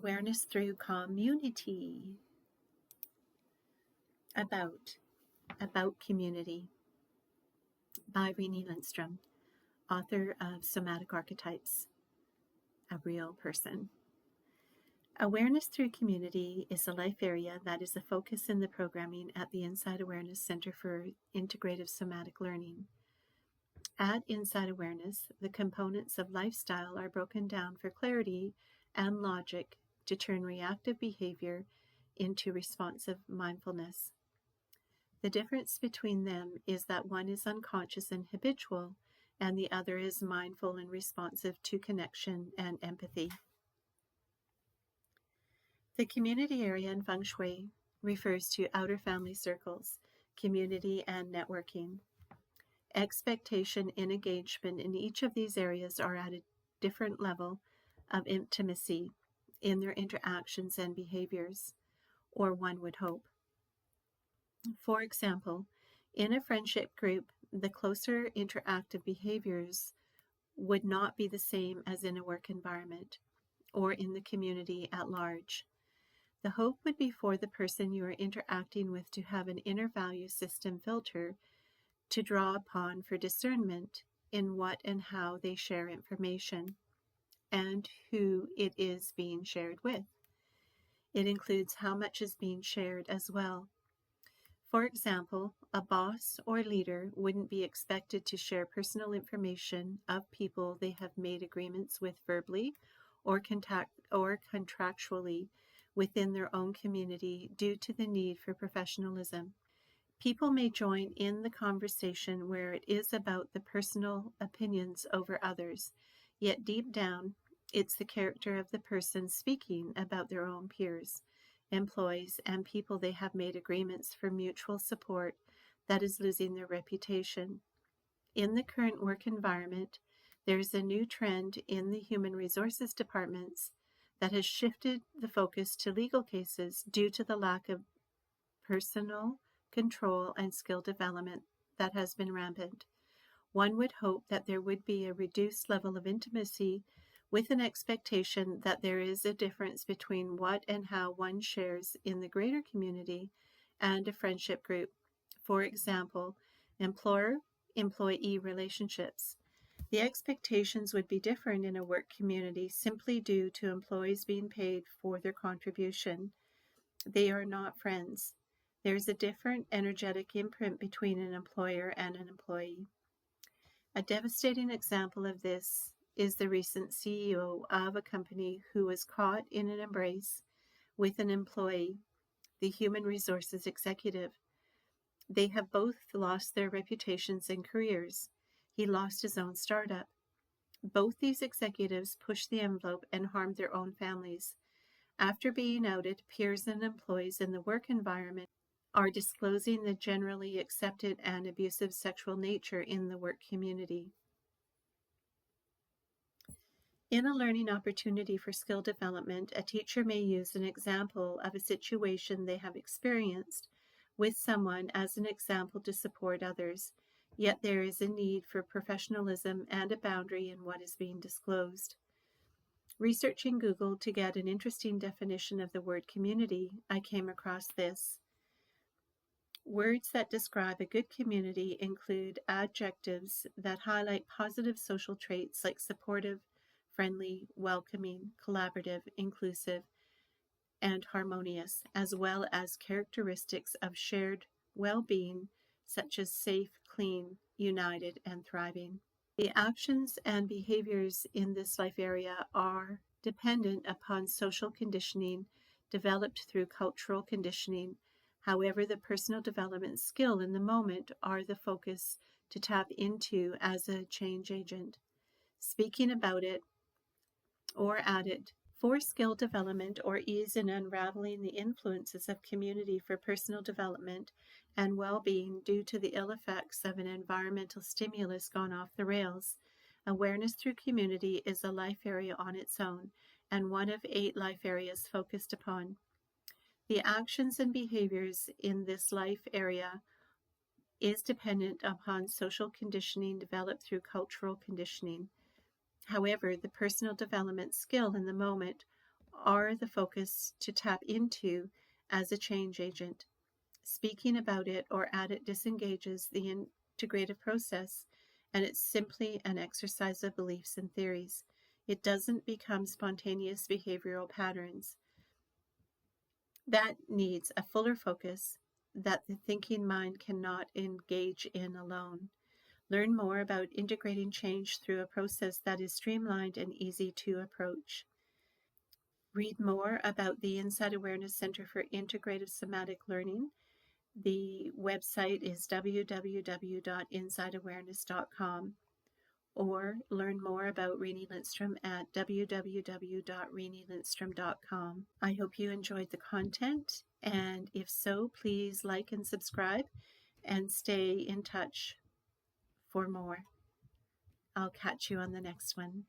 Awareness through community. About community by Renee Lindstrom, author of Somatic Archetypes, a real person. Awareness through community is a life area that is a focus in the programming at the Inside Awareness Center for Integrative Somatic Learning. At Inside Awareness, the components of lifestyle are broken down for clarity and logic to turn reactive behavior into responsive mindfulness. The difference between them is that one is unconscious and habitual, and the other is mindful and responsive to connection and empathy. The community area in Feng Shui refers to outer family circles, community, and networking. Expectation and engagement in each of these areas are at a different level of intimacy in their interactions and behaviors, or one would hope. For example, in a friendship group, the closer interactive behaviors would not be the same as in a work environment or in the community at large. The hope would be for the person you are interacting with to have an inner value system filter to draw upon for discernment in what and how they share information and who it is being shared with. It includes how much is being shared as well. For example, a boss or leader wouldn't be expected to share personal information of people they have made agreements with verbally or contractually within their own community due to the need for professionalism. People may join in the conversation where it is about the personal opinions over others, yet deep down, it's the character of the person speaking about their own peers, employees, and people they have made agreements for mutual support that is losing their reputation. In the current work environment, there is a new trend in the human resources departments that has shifted the focus to legal cases due to the lack of personal control and skill development that has been rampant. One would hope that there would be a reduced level of intimacy with an expectation that there is a difference between what and how one shares in the greater community and a friendship group. For example, employer-employee relationships. The expectations would be different in a work community simply due to employees being paid for their contribution. They are not friends. There is a different energetic imprint between an employer and an employee. A devastating example of this is the recent CEO of a company who was caught in an embrace with an employee, the human resources executive. They have both lost their reputations and careers. He lost his own startup. Both these executives pushed the envelope and harmed their own families. After being outed, peers and employees in the work environment are disclosing the generally accepted and abusive sexual nature in the work community. In a learning opportunity for skill development, a teacher may use an example of a situation they have experienced with someone as an example to support others, yet there is a need for professionalism and a boundary in what is being disclosed. Researching Google to get an interesting definition of the word community, I came across this. Words that describe a good community include adjectives that highlight positive social traits like supportive, friendly, welcoming, collaborative, inclusive, and harmonious, as well as characteristics of shared well-being such as safe, clean, united, and thriving. The actions and behaviors in this life area are dependent upon social conditioning developed through cultural conditioning. However, the personal development skill in the moment are the focus to tap into as a change agent. Speaking about it or at it for skill development or ease in unraveling the influences of community for personal development and well-being due to the ill effects of an environmental stimulus gone off the rails. Awareness through community is a life area on its own and one of 8 life areas focused upon. The actions and behaviors in this life area is dependent upon social conditioning developed through cultural conditioning. However, the personal development skill in the moment are the focus to tap into as a change agent. Speaking about it or at it disengages the integrative process, and it's simply an exercise of beliefs and theories. It doesn't become spontaneous behavioral patterns. That needs a fuller focus that the thinking mind cannot engage in alone. Learn more about integrating change through a process that is streamlined and easy to approach. Read more about the Inside Awareness Center for Integrative Somatic Learning. The website is www.insideawareness.com, or learn more about Renee Lindstrom at www.reneelindstrom.com. I hope you enjoyed the content, and if so, please like and subscribe and stay in touch for more. I'll catch you on the next one.